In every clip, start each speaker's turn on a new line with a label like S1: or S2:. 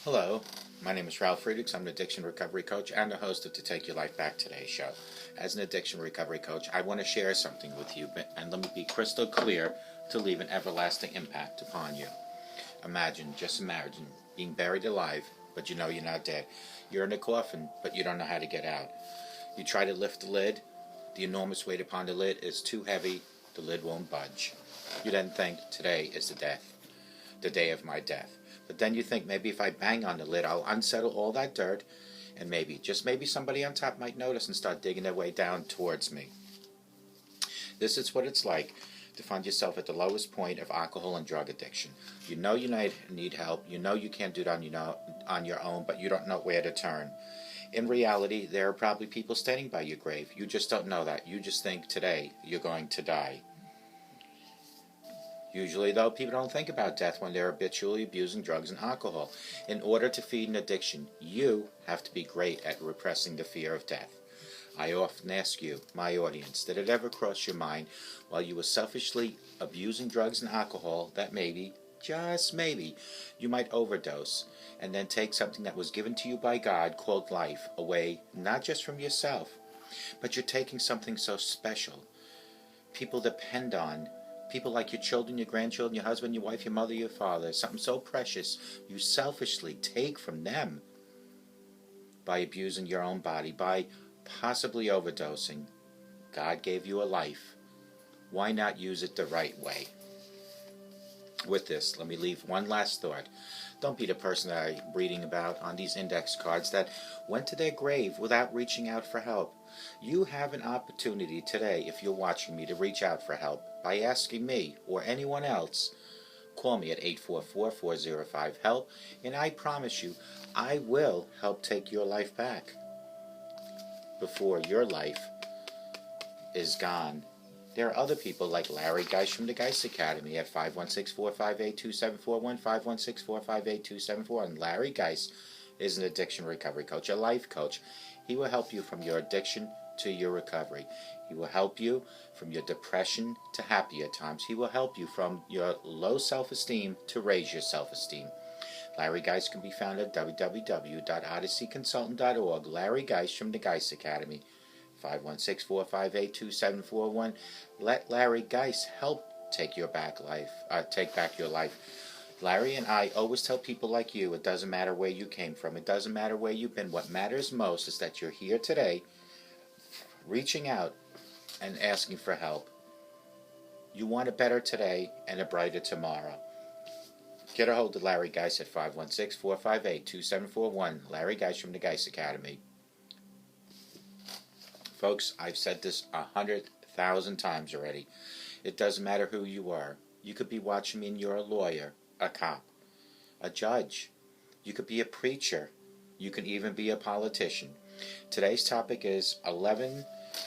S1: Hello, my name is Ralf Friedrichs. I'm an addiction recovery coach and the host of To Take Your Life Back Today show. As an addiction recovery coach, I want to share something with you, and let me be crystal clear to leave an everlasting impact upon you. Just imagine being buried alive, but you know you're not dead. You're in a coffin, but you don't know how to get out. You try to lift the lid. The enormous weight upon the lid is too heavy. The lid won't budge. You then think, today is the day of my death. But then you think, maybe if I bang on the lid, I'll unsettle all that dirt, and just maybe somebody on top might notice and start digging their way down towards me. This is what it's like to find yourself at the lowest point of alcohol and drug addiction. You know you need help. You know you can't do it on your own, but you don't know where to turn. In reality, there are probably people standing by your grave. You just don't know that. You just think today you're going to die. Usually, though, people don't think about death when they're habitually abusing drugs and alcohol. In order to feed an addiction, you have to be great at repressing the fear of death. I often ask you, my audience, did it ever cross your mind while you were selfishly abusing drugs and alcohol that maybe, just maybe, you might overdose and then take something that was given to you by God called life away, not just from yourself, but you're taking something so special. People depend on. People like your children, your grandchildren, your husband, your wife, your mother, your father. Something so precious you selfishly take from them by abusing your own body, by possibly overdosing. God gave you a life. Why not use it the right way? With this, let me leave one last thought. Don't be the person that I'm reading about on these index cards that went to their grave without reaching out for help. You have an opportunity today, if you're watching me, to reach out for help by asking me or anyone else. Call me at 844-405-HELP, and I promise you, I will help take your life back before your life is gone. There are other people like Larry Geist from the Geist Academy at 516-458-2741, 516-458-2741. And Larry Geist is an addiction recovery coach, a life coach. He will help you from your addiction to your recovery. He will help you from your depression to happier times. He will help you from your low self-esteem to raise your self-esteem. Larry Geist can be found at www.odysseyconsultant.org. Larry Geist from the Geist Academy, 516-458-2741. Let Larry Geist help take back your life. Larry and I always tell people like you, it doesn't matter where you came from. It doesn't matter where you've been. What matters most is that you're here today, reaching out and asking for help. You want a better today and a brighter tomorrow. Get a hold of Larry Geist at 516-458-2741. Larry Geist from the Geist Academy. Folks, I've said this 100,000 times already. It doesn't matter who you are. You could be watching me and you're a lawyer, a cop, a judge. You could be a preacher. You can even be a politician. Today's topic is 11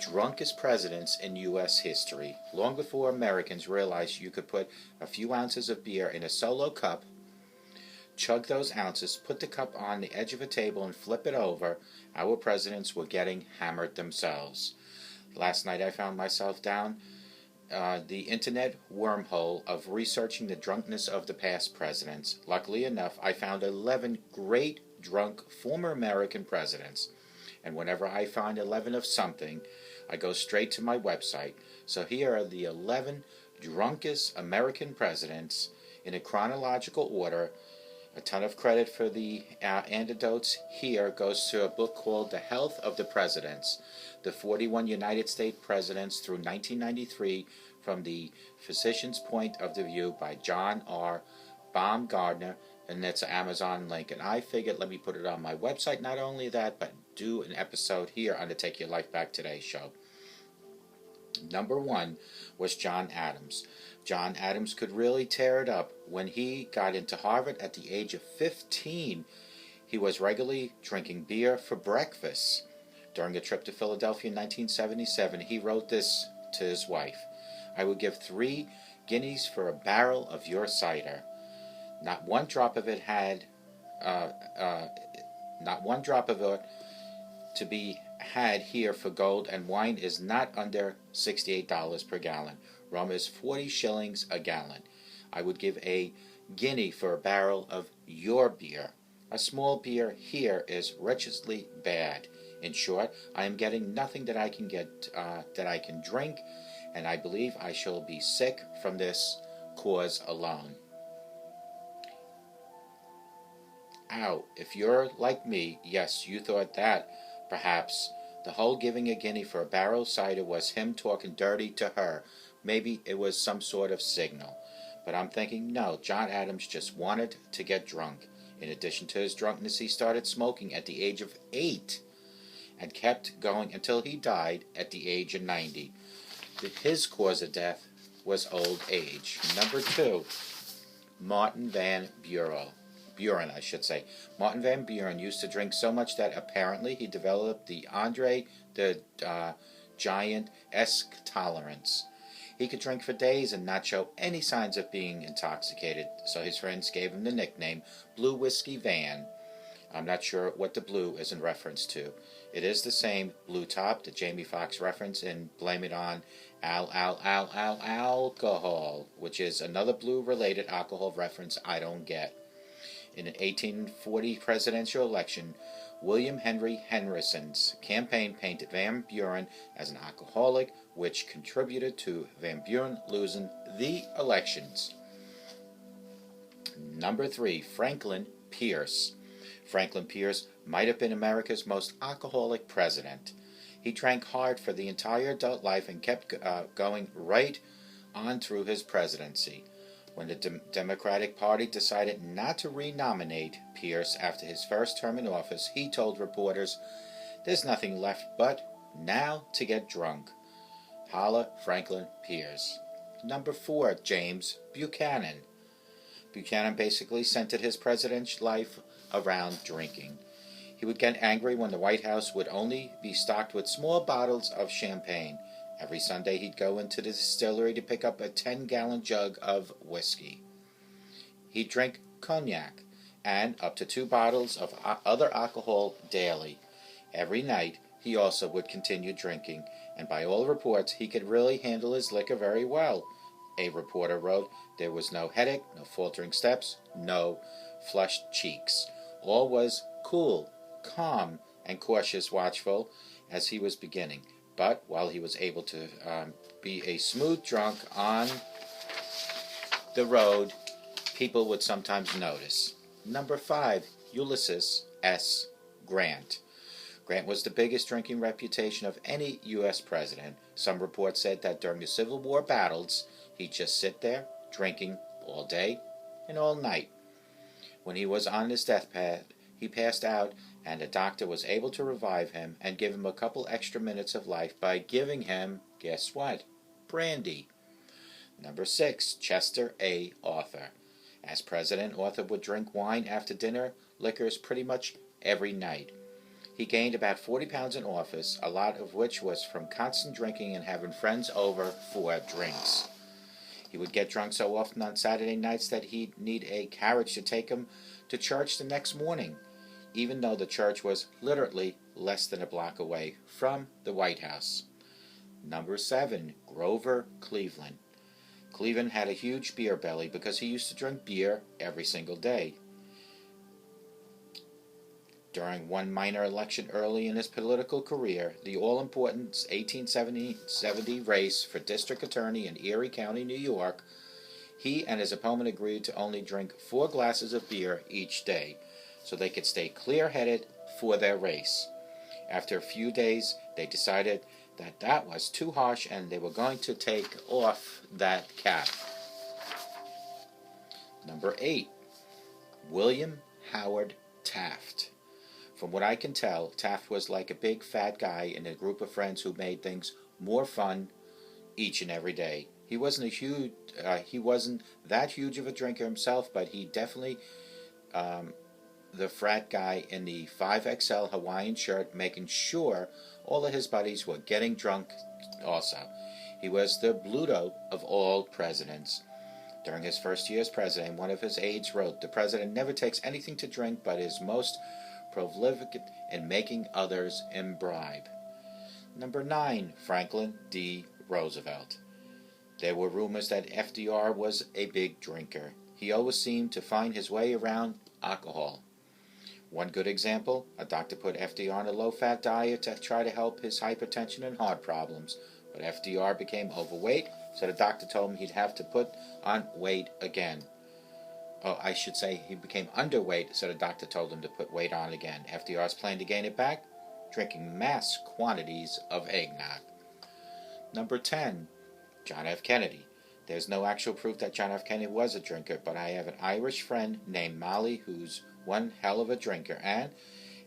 S1: drunkest presidents in U.S. history. Long before Americans realized you could put a few ounces of beer in a solo cup, chug those ounces, put the cup on the edge of a table and flip it over, our presidents were getting hammered themselves. Last night I found myself down the internet wormhole of researching the drunkenness of the past presidents. Luckily enough, I found 11 great drunk former American presidents. And whenever I find 11 of something, I go straight to my website. So here are the 11 drunkest American presidents in a chronological order. A ton of credit for the antidotes here goes to a book called The Health of the Presidents, the 41 United States Presidents through 1993 from the Physician's Point of the View by John R. Baumgardner, and that's an Amazon link. And I figured, let me put it on my website. Not only that, but do an episode here on the Take Your Life Back Today show. Number 1 was John Adams. John Adams could really tear it up. When he got into Harvard at the age of 15, he was regularly drinking beer for breakfast. During a trip to Philadelphia in 1977, he wrote this to his wife: "I would give 3 guineas for a barrel of your cider. Not one drop of it to be had here for gold, and wine is not under $68 per gallon. Rum is 40 shillings a gallon. I would give a guinea for a barrel of your beer. A small beer here is wretchedly bad. In short, I am getting nothing that I can drink, and I believe I shall be sick from this cause alone. Ow, if you're like me, yes, you thought that, perhaps, the whole giving a guinea for a barrel of cider was him talking dirty to her. Maybe it was some sort of signal. But I'm thinking, no, John Adams just wanted to get drunk. In addition to his drunkenness, he started smoking at the age of 8 and kept going until he died at the age of 90. His cause of death was old age. Number 2, Martin Van Buren. Martin Van Buren used to drink so much that apparently he developed the Andre the Giant-esque tolerance. He could drink for days and not show any signs of being intoxicated, so his friends gave him the nickname Blue Whiskey Van. I'm not sure what the blue is in reference to. It is the same blue top that Jamie Foxx referenced in Blame It On Alcohol, which is another blue-related alcohol reference I don't get. In an 1840 presidential election, William Henry Henderson's campaign painted Van Buren as an alcoholic, which contributed to Van Buren losing the elections. Number 3, Franklin Pierce. Franklin Pierce might have been America's most alcoholic president. He drank hard for the entire adult life and kept going right on through his presidency. When the Democratic Party decided not to renominate Pierce after his first term in office, he told reporters, "There's nothing left but now to get drunk." Holla Franklin Pierce. Number 4, James Buchanan. Buchanan basically centered his presidential life around drinking. He would get angry when the White House would only be stocked with small bottles of champagne. Every Sunday he'd go into the distillery to pick up a 10-gallon jug of whiskey. He'd drink cognac and up to 2 bottles of other alcohol daily. Every night he also would continue drinking, and by all reports he could really handle his liquor very well. A reporter wrote, "There was no headache, no faltering steps, no flushed cheeks. All was cool, calm, and cautious, watchful as he was beginning. But while he was able to be a smooth drunk on the road, people would sometimes notice." Number 5, Ulysses S. Grant. Grant was the biggest drinking reputation of any U.S. president. Some reports said that during the Civil War battles, he'd just sit there, drinking all day and all night. When he was on his deathbed, he passed out, and a doctor was able to revive him and give him a couple extra minutes of life by giving him, guess what? Brandy. Number 6, Chester A. Arthur. As president, Arthur would drink wine after dinner, liquors pretty much every night. He gained about 40 pounds in office, a lot of which was from constant drinking and having friends over for drinks. He would get drunk so often on Saturday nights that he'd need a carriage to take him to church the next morning, even though the church was literally less than a block away from the White House. Number 7, Grover Cleveland. Cleveland had a huge beer belly because he used to drink beer every single day. During one minor election early in his political career, the all-important 1870 race for district attorney in Erie County, New York, he and his opponent agreed to only drink 4 glasses of beer each day, so they could stay clear-headed for their race. After a few days, they decided that that was too harsh and they were going to take off that cap. Number 8, William Howard Taft. From what I can tell, Taft was like a big fat guy in a group of friends who made things more fun each and every day. He wasn't that huge of a drinker himself, but he definitely the frat guy in the 5XL Hawaiian shirt, making sure all of his buddies were getting drunk also. He was the Bluto of all presidents. During his first year as president, one of his aides wrote, "The president never takes anything to drink, but is most prolific in making others imbibe." Number 9, Franklin D. Roosevelt. There were rumors that FDR was a big drinker. He always seemed to find his way around alcohol. One good example, a doctor put FDR on a low-fat diet to try to help his hypertension and heart problems. But FDR became overweight, so the doctor told him he'd have to put on weight again. Oh, I should say he became underweight, so the doctor told him to put weight on again. FDR's plan to gain it back? Drinking mass quantities of eggnog. Number 10, John F. Kennedy. There's no actual proof that John F. Kennedy was a drinker, but I have an Irish friend named Molly who's one hell of a drinker, and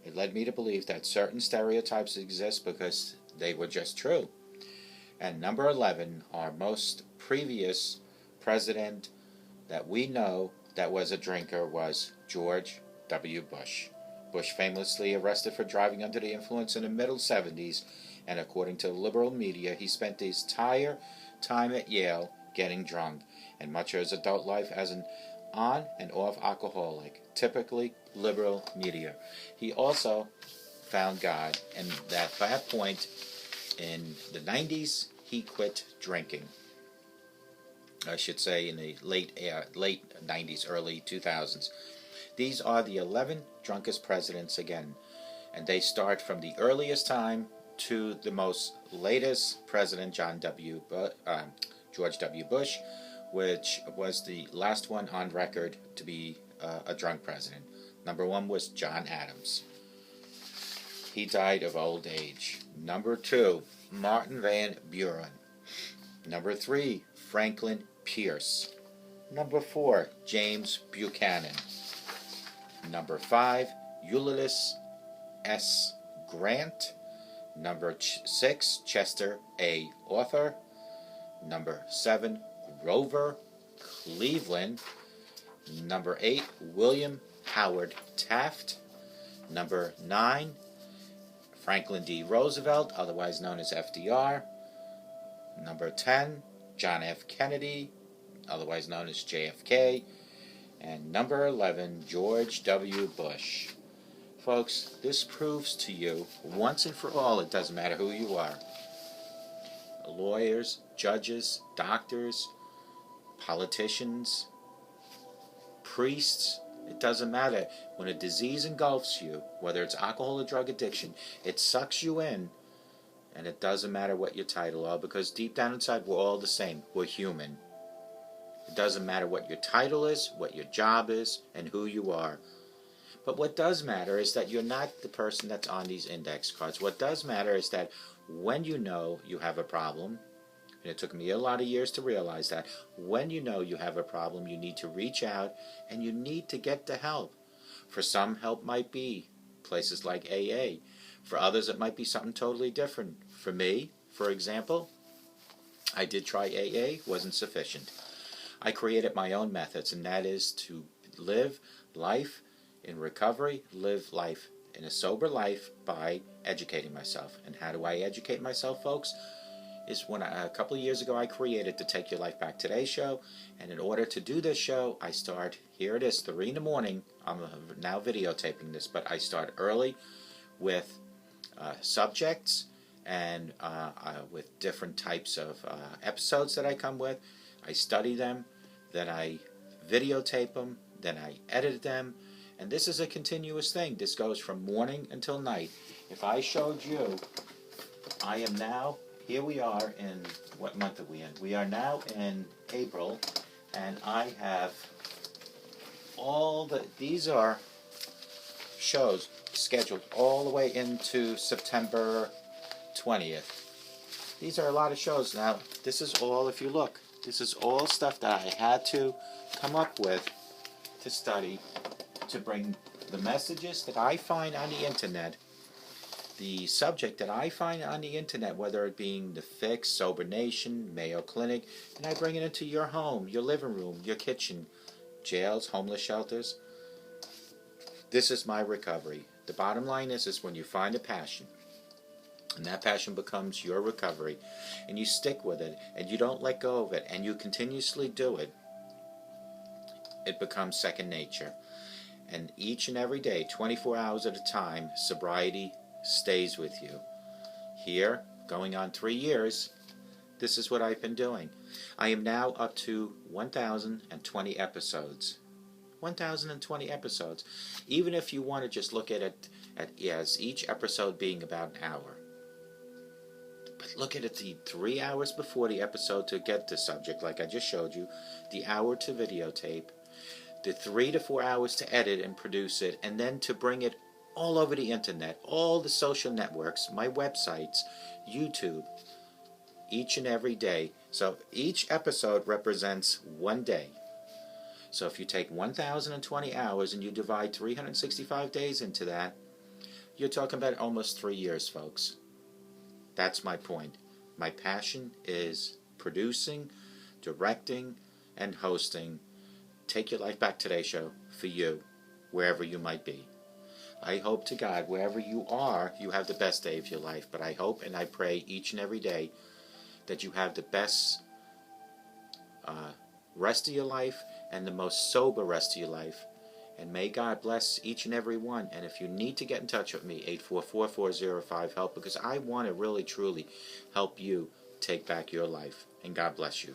S1: it led me to believe that certain stereotypes exist because they were just true. And number 11, our most previous president that we know that was a drinker was George W. Bush. Bush famously arrested for driving under the influence in the middle 70s, and according to the liberal media, he spent his entire time at Yale getting drunk, and much of his adult life as an on and off alcoholic, typically liberal media. He also found God, and that by that point in the 90s, he quit drinking. I should say in the late 90s, early 2000s. These are the 11 drunkest presidents again, and they start from the earliest time to the most latest president, George W. Bush, which was the last one on record to be a drunk president. Number 1 was John Adams. He died of old age. Number 2, Martin Van Buren. Number 3, Franklin Pierce. Number 4, James Buchanan. Number 5, Ulysses S. Grant. Number 6, Chester A. Arthur. Number 7, Grover Cleveland. Number 8, William Howard Taft. Number 9, Franklin D. Roosevelt, otherwise known as FDR. Number 10, John F. Kennedy, otherwise known as JFK. And number 11, George W. Bush. Folks, this proves to you, once and for all, it doesn't matter who you are. Lawyers, judges, doctors, politicians, priests, it doesn't matter. When a disease engulfs you, whether it's alcohol or drug addiction, it sucks you in, and it doesn't matter what your title are, because deep down inside we're all the same. We're human. It doesn't matter what your title is, what your job is, and who you are. But what does matter is that you're not the person that's on these index cards. What does matter is that when you know you have a problem, and it took me a lot of years to realize that, when you know you have a problem, you need to reach out and you need to get the help. For some, help might be places like AA. For others, it might be something totally different. For me, for example, I did try AA, wasn't sufficient. I created my own methods, and that is to live life in recovery, live life in a sober life by educating myself. And how do I educate myself, folks? Is when a couple of years ago I created the Take Your Life Back Today show, and in order to do this show, I start, here it is, 3 in the morning. I'm now videotaping this, but I start early with subjects and with different types of episodes that I come with. I study them, then I videotape them, then I edit them, and this is a continuous thing. This goes from morning until night. If I showed you, I am now, here we are in, what month are we in? We are now in April, and I have these are shows scheduled all the way into September 20th. These are a lot of shows. Now, this is all, if you look, this is all stuff that I had to come up with to study, to bring the messages that I find on the internet, the subject that I find on the internet, whether it being The Fix, Sober Nation, Mayo Clinic, and I bring it into your home, your living room, your kitchen, jails, homeless shelters. This is my recovery. The bottom line is when you find a passion, and that passion becomes your recovery, and you stick with it, and you don't let go of it, and you continuously do it, it becomes second nature. And each and every day, 24 hours at a time, sobriety stays with you. Here, going on 3 years, this is what I've been doing. I am now up to 1,020 episodes. 1,020 episodes. Even if you want to just look at it as each episode being about an hour. But look at it the 3 hours before the episode to get the subject, like I just showed you, the hour to videotape, the 3 to 4 hours to edit and produce it, and then to bring it all over the internet, all the social networks, my websites, YouTube, each and every day. So each episode represents one day. So if you take 1,020 hours and you divide 365 days into that, you're talking about almost 3 years, folks. That's my point. My passion is producing, directing, and hosting Take Your Life Back Today show for you, wherever you might be. I hope to God, wherever you are, you have the best day of your life. But I hope and I pray each and every day that you have the best rest of your life and the most sober rest of your life. And may God bless each and every one. And if you need to get in touch with me, 844-405-HELP, because I want to really, truly help you take back your life. And God bless you.